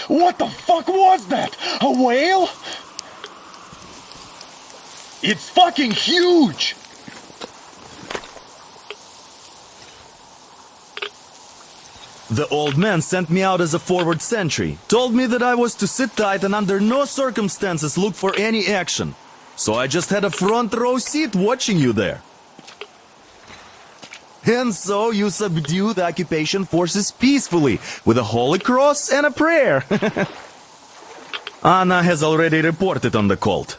What the fuck was that? A whale? It's fucking huge! The old man sent me out as a forward sentry, told me that I was to sit tight and under no circumstances look for any action. So I just had a front row seat watching you there. And so you subdue the occupation forces peacefully, with a holy cross and a prayer. Anna has already reported on the cult.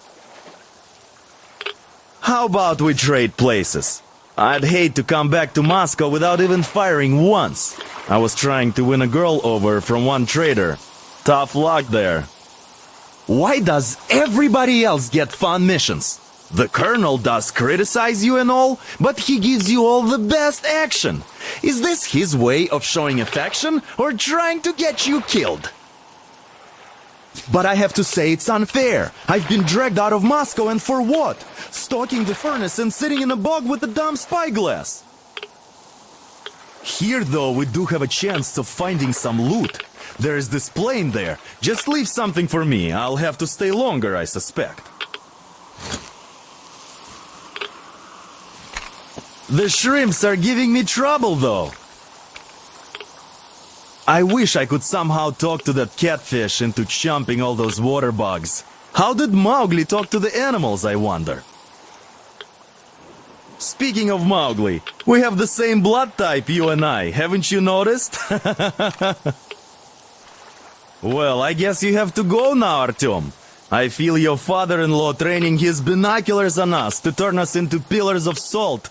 How about we trade places? I'd hate to come back to Moscow without even firing once. I was trying to win a girl over from one trader. Tough luck there. Why does everybody else get fun missions? The colonel does criticize you and all, but he gives you all the best action. Is this his way of showing affection or trying to get you killed? But I have to say it's unfair. I've been dragged out of Moscow, and for what? Stalking the furnace and sitting in a bog with a dumb spyglass. Here, though, we do have a chance of finding some loot. There is this plane there. Just leave something for me. I'll have to stay longer, I suspect. The shrimps are giving me trouble, though. I wish I could somehow talk to that catfish into chomping all those water bugs. How did Mowgli talk to the animals, I wonder? Speaking of Mowgli, we have the same blood type, you and I. Haven't you noticed? Well, I guess you have to go now, Artyom. I feel your father-in-law training his binoculars on us to turn us into pillars of salt.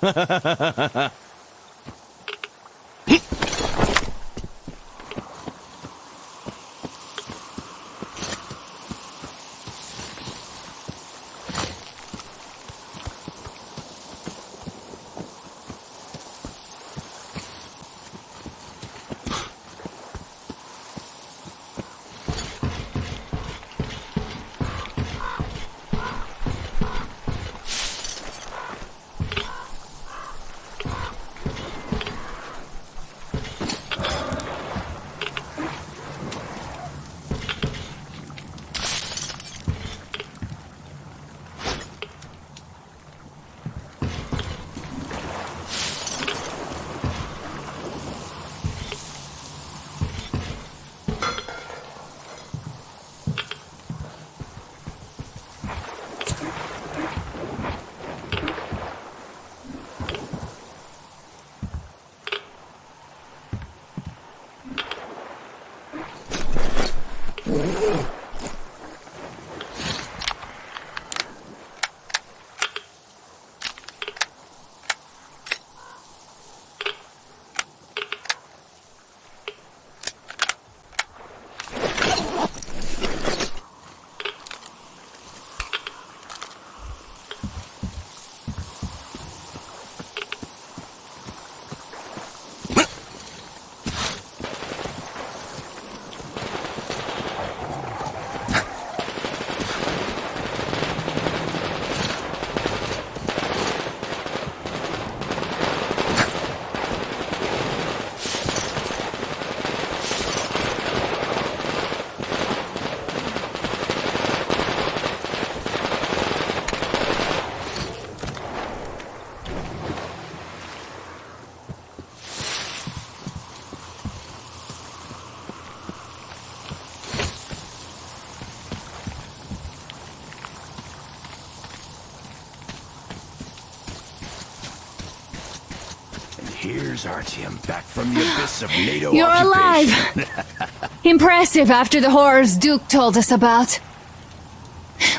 Here's Artyom, back from the abyss of NATO You're occupation. alive! Impressive after the horrors Duke told us about.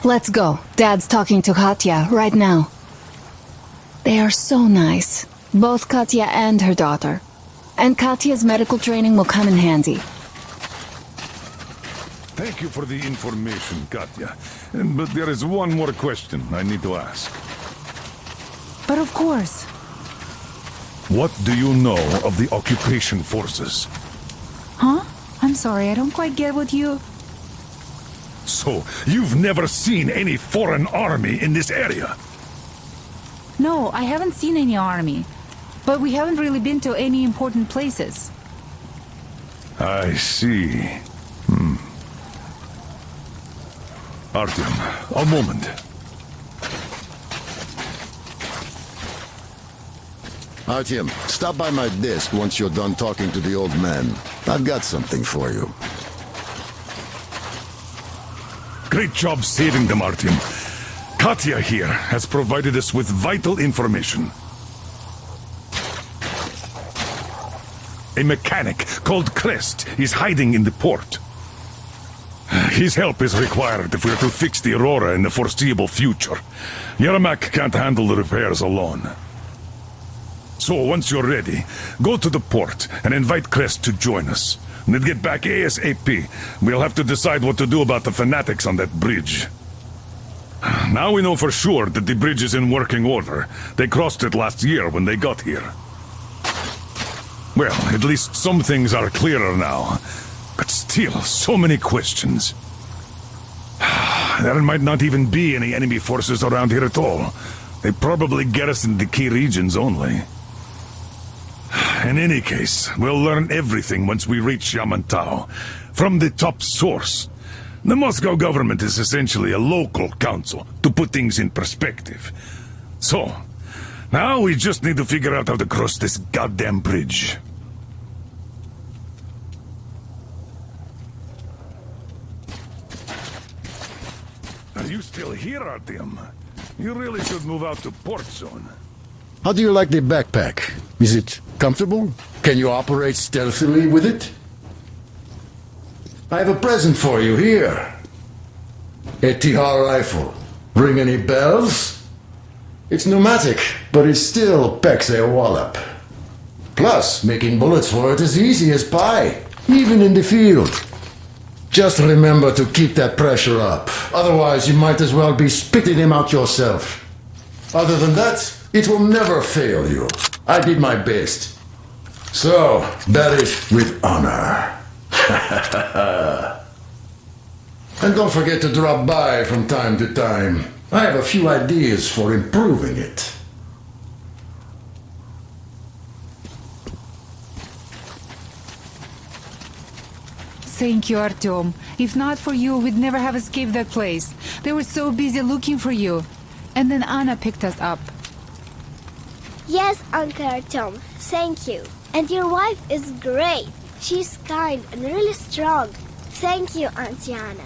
Let's go. Dad's talking to Katya right now. They are so nice. Both Katya and her daughter. And Katya's medical training will come in handy. Thank you for the information, Katya. But there is one more question I need to ask. But of course. What do you know of the occupation forces? Huh? I'm sorry, I don't quite get what you... So, you've never seen any foreign army in this area? No, I haven't seen any army. But we haven't really been to any important places. I see. Artyom, a moment. Artyom, stop by my desk once you're done talking to the old man. I've got something for you. Great job saving them, Artyom. Katya here has provided us with vital information. A mechanic called Crest is hiding in the port. His help is required if we're to fix the Aurora in the foreseeable future. Yermak can't handle the repairs alone. So, once you're ready, go to the port and invite Crest to join us. And then get back ASAP. We'll have to decide what to do about the fanatics on that bridge. Now we know for sure that the bridge is in working order. They crossed it last year when they got here. Well, at least some things are clearer now. But still, so many questions. There might not even be any enemy forces around here at all. They probably garrison the key regions only. In any case, we'll learn everything once we reach Yamantau. From the top source. The Moscow government is essentially a local council, to put things in perspective. So, now we just need to figure out how to cross this goddamn bridge. Are you still here, Artyom? You really should move out to port soon. How do you like the backpack? Is it comfortable? Can you operate stealthily with it? I have a present for you here. A TR rifle. Ring any bells? It's pneumatic, but it still packs a wallop. Plus, making bullets for it is easy as pie, even in the field. Just remember to keep that pressure up. Otherwise, you might as well be spitting him out yourself. Other than that, it will never fail you. I did my best. So, bear it with honor. And don't forget to drop by from time to time. I have a few ideas for improving it. Thank you, Artyom. If not for you, we'd never have escaped that place. They were so busy looking for you. And then Anna picked us up. Yes, Uncle Artyom. Thank you. And your wife is great. She's kind and really strong. Thank you, Auntie Anna.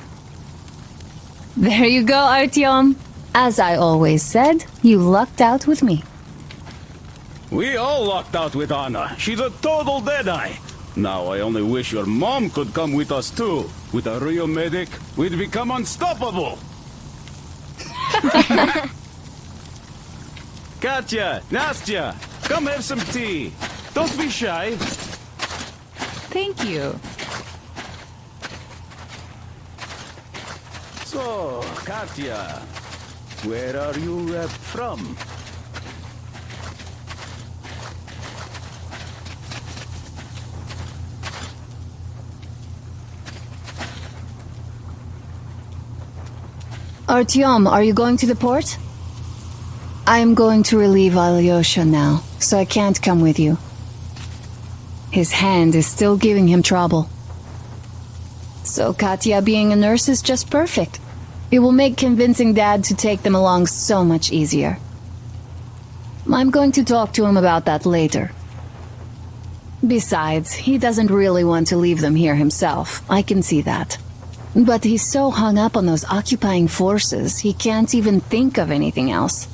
There you go, Artyom. As I always said, you lucked out with me. We all lucked out with Anna. She's a total deadeye. Now I only wish your mom could come with us too. With a real medic, we'd become unstoppable. Katya, Nastya, come have some tea. Don't be shy. Thank you. So, Katya, where are you from? Artyom, are you going to the port? I am going to relieve Alyosha now, so I can't come with you. His hand is still giving him trouble. So Katya being a nurse is just perfect. It will make convincing Dad to take them along so much easier. I'm going to talk to him about that later. Besides, he doesn't really want to leave them here himself. I can see that. But he's so hung up on those occupying forces, he can't even think of anything else.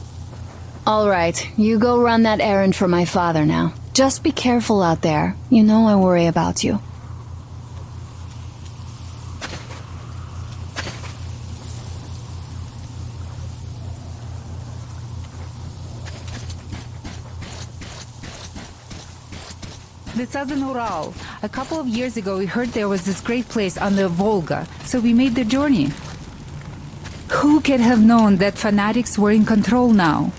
All right, you go run that errand for my father now. Just be careful out there. You know I worry about you. The Southern Ural. A couple of years ago, we heard there was this great place on the Volga, so we made the journey. Who could have known that fanatics were in control now?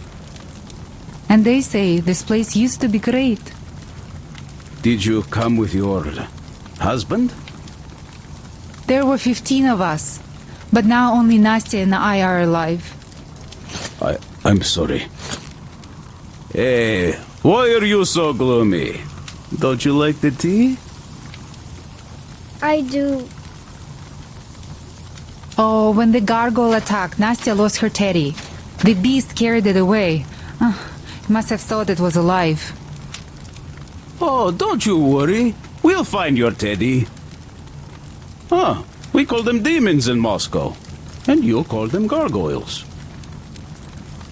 And they say this place used to be great. Did you come with your husband? There were 15 of us, but now only Nastya and I are alive. I'm sorry. Hey, why are you so gloomy? Don't you like the tea? I do. Oh, when the gargoyle attacked, Nastya lost her teddy. The beast carried it away. Must have thought it was alive. Oh, don't you worry. We'll find your teddy. Huh. We call them demons in Moscow. And you call them gargoyles.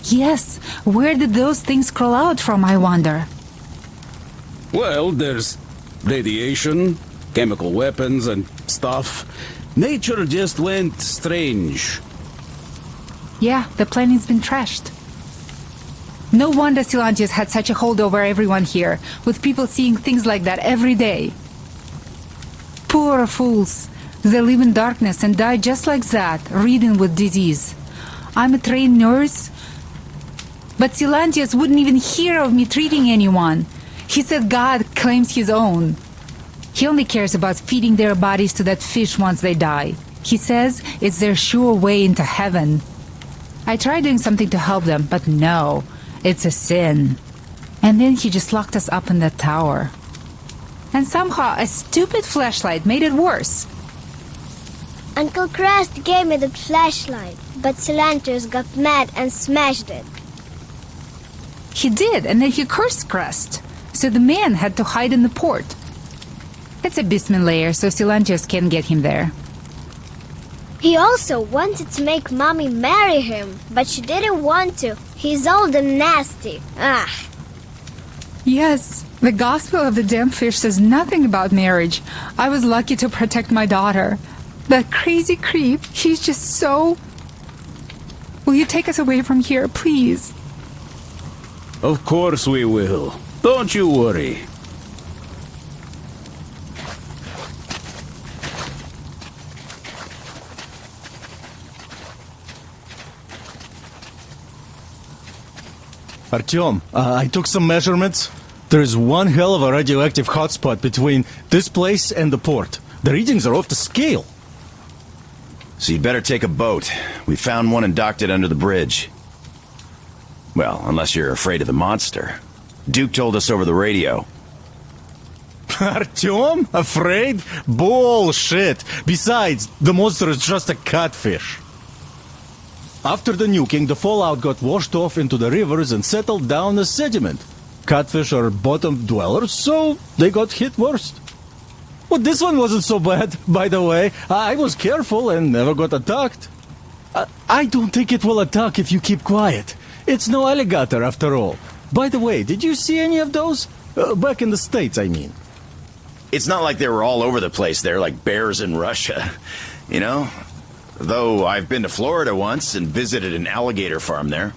Yes, where did those things crawl out from, I wonder? Well, there's radiation, chemical weapons and stuff. Nature just went strange. Yeah, the planet's been trashed. No wonder Silantius had such a hold over everyone here, with people seeing things like that every day. Poor fools. They live in darkness and die just like that, ridden with disease. I'm a trained nurse, but Silantius wouldn't even hear of me treating anyone. He said God claims his own. He only cares about feeding their bodies to that fish once they die. He says it's their sure way into heaven. I tried doing something to help them, but no, it's a sin. And then he just locked us up in that tower. And somehow a stupid flashlight made it worse. Uncle Crest gave me the flashlight, but Silantius got mad and smashed it. He did, and then he cursed Crest. So the man had to hide in the port. It's a basement layer, so Silantius can't get him there. He also wanted to make Mommy marry him, but she didn't want to. He's old and nasty. Yes, the Gospel of the Damned Fish says nothing about marriage. I was lucky to protect my daughter. That crazy creep, he's just so... Will you take us away from here, please? Of course we will. Don't you worry. Artyom, I took some measurements. There is one hell of a radioactive hotspot between this place and the port. The readings are off the scale. So you'd better take a boat. We found one and docked it under the bridge. Well, unless you're afraid of the monster. Duke told us over the radio. Artyom? Afraid? Bullshit! Besides, the monster is just a catfish. After the nuking, the fallout got washed off into the rivers and settled down as sediment. Catfish are bottom dwellers, so they got hit worst. Well, this one wasn't so bad, by the way. I was careful and never got attacked. I don't think it will attack if you keep quiet. It's no alligator, after all. By the way, did you see any of those? Back in the States, I mean. It's not like they were all over the place there like bears in Russia, you know? Though I've been to Florida once and visited an alligator farm there.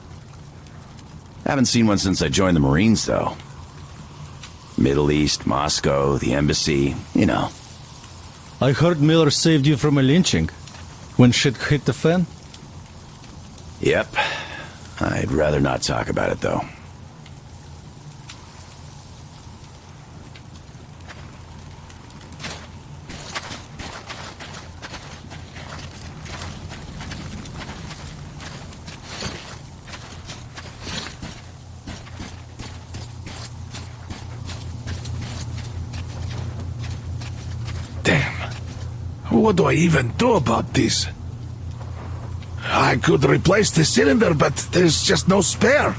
Haven't seen one since I joined the Marines, though. Middle East, Moscow, the embassy, you know. I heard Miller saved you from a lynching when shit hit the fan. Yep. I'd rather not talk about it, though. What do I even do about this? I could replace the cylinder, but there's just no spare.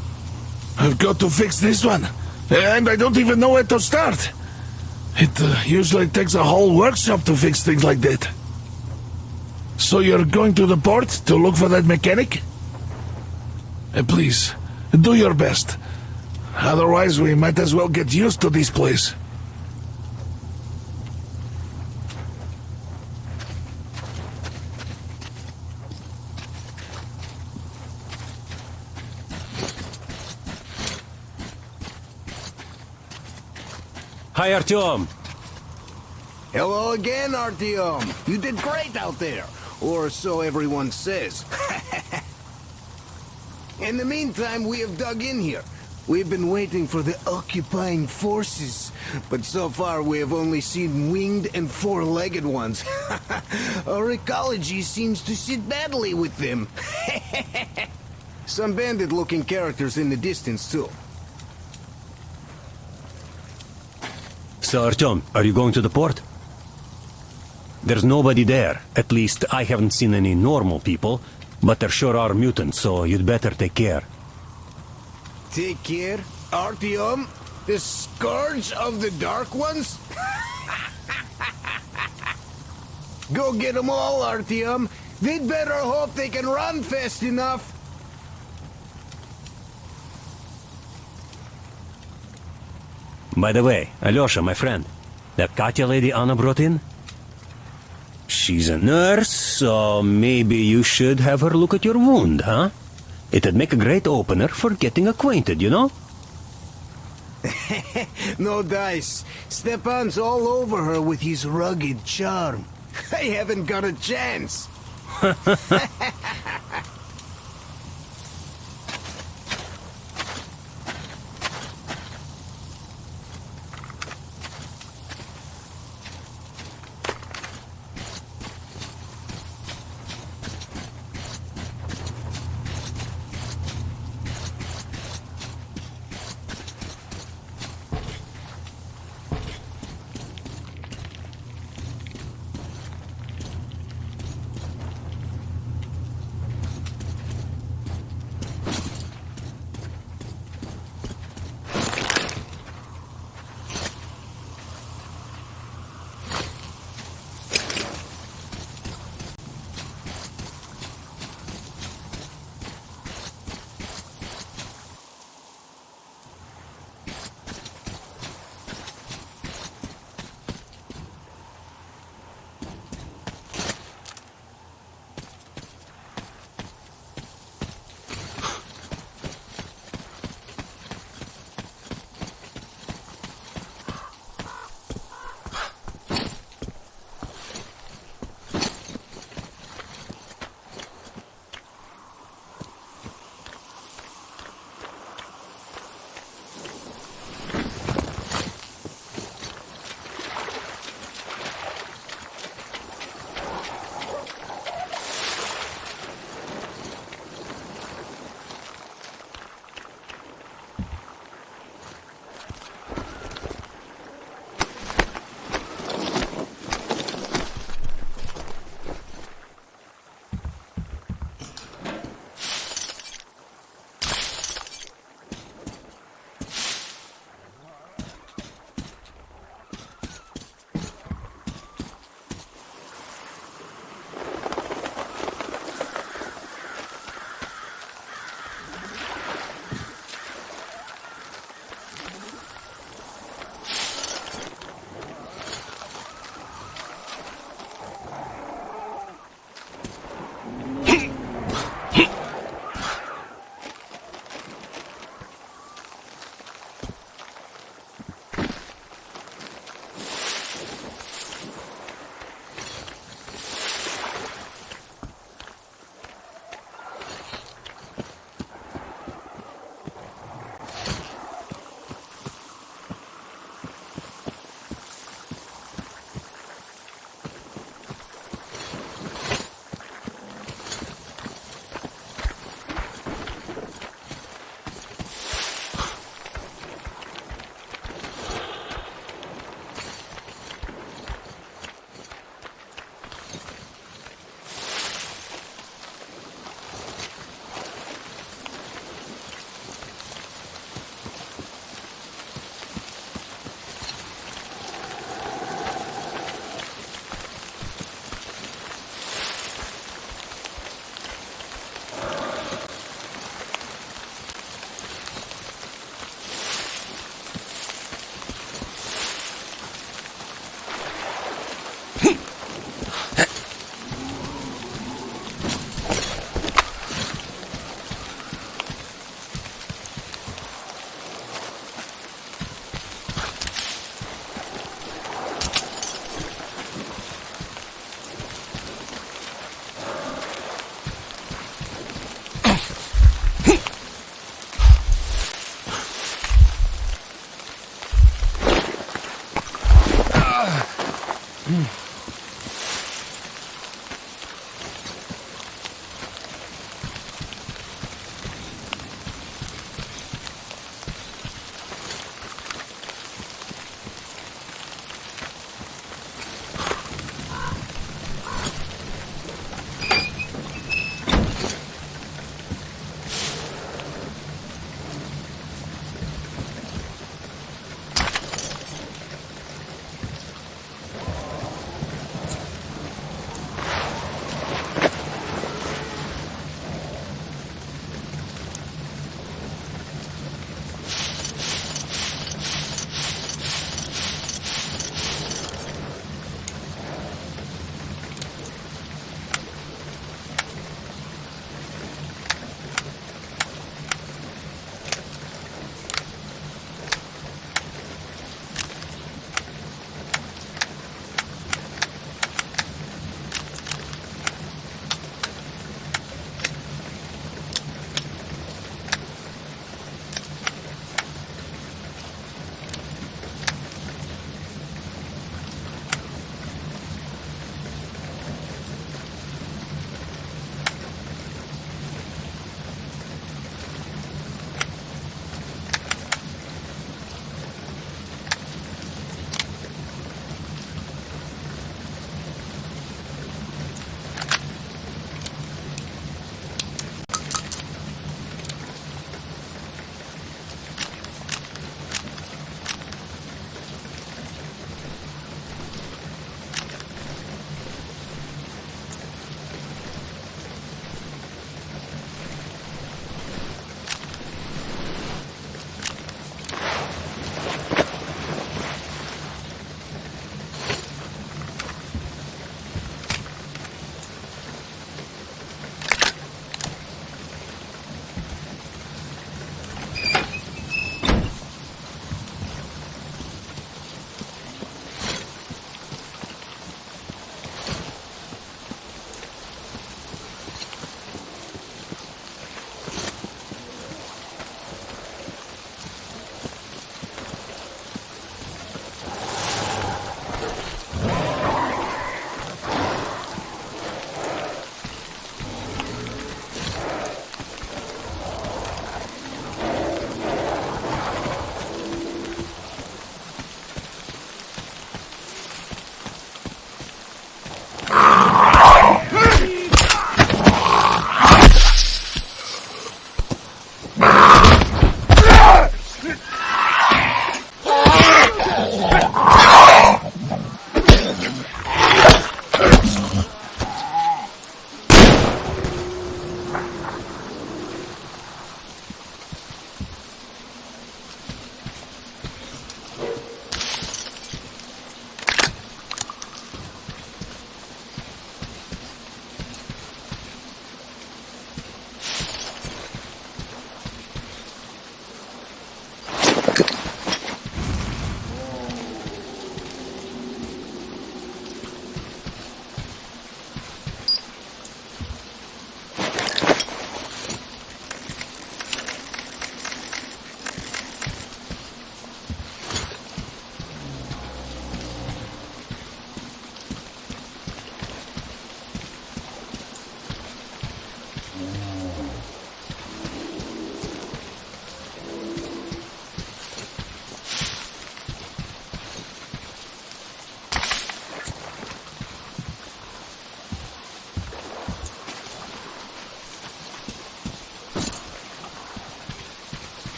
I've got to fix this one, and I don't even know where to start. It usually takes a whole workshop to fix things like that. So you're going to the port to look for that mechanic? Please, do your best. Otherwise, we might as well get used to this place. Hi, Artyom. Hello again, Artyom. You did great out there. Or so everyone says. In the meantime, we have dug in here. We've been waiting for the occupying forces. But so far, we have only seen winged and four-legged ones. Our ecology seems to sit badly with them. Some bandit-looking characters in the distance, too. So, Artyom, are you going to the port? There's nobody there. At least, I haven't seen any normal people. But there sure are mutants, so you'd better take care. Take care? Artyom? The scourge of the Dark Ones? Go get them all, Artyom. They'd better hope they can run fast enough. By the way, Alyosha, my friend, that Katya lady Anna brought in? She's a nurse, so maybe you should have her look at your wound, huh? It'd make a great opener for getting acquainted, you know? No dice. Stepan's all over her with his rugged charm. I haven't got a chance.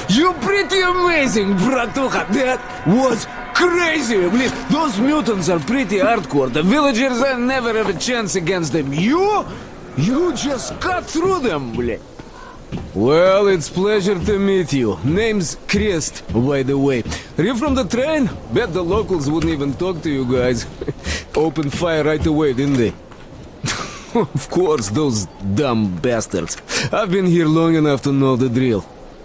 You're pretty amazing, bratuха. That was crazy. Блин, those mutants are pretty hardcore. The villagers never have a chance against them. You just cut through them, блин. Well, it's pleasure to meet you. Name's Crest, by the way. Are you from the train? Bet the locals wouldn't even talk to you guys. Opened fire right away, didn't they? Of course, those dumb bastards. I've been here long enough to know the drill.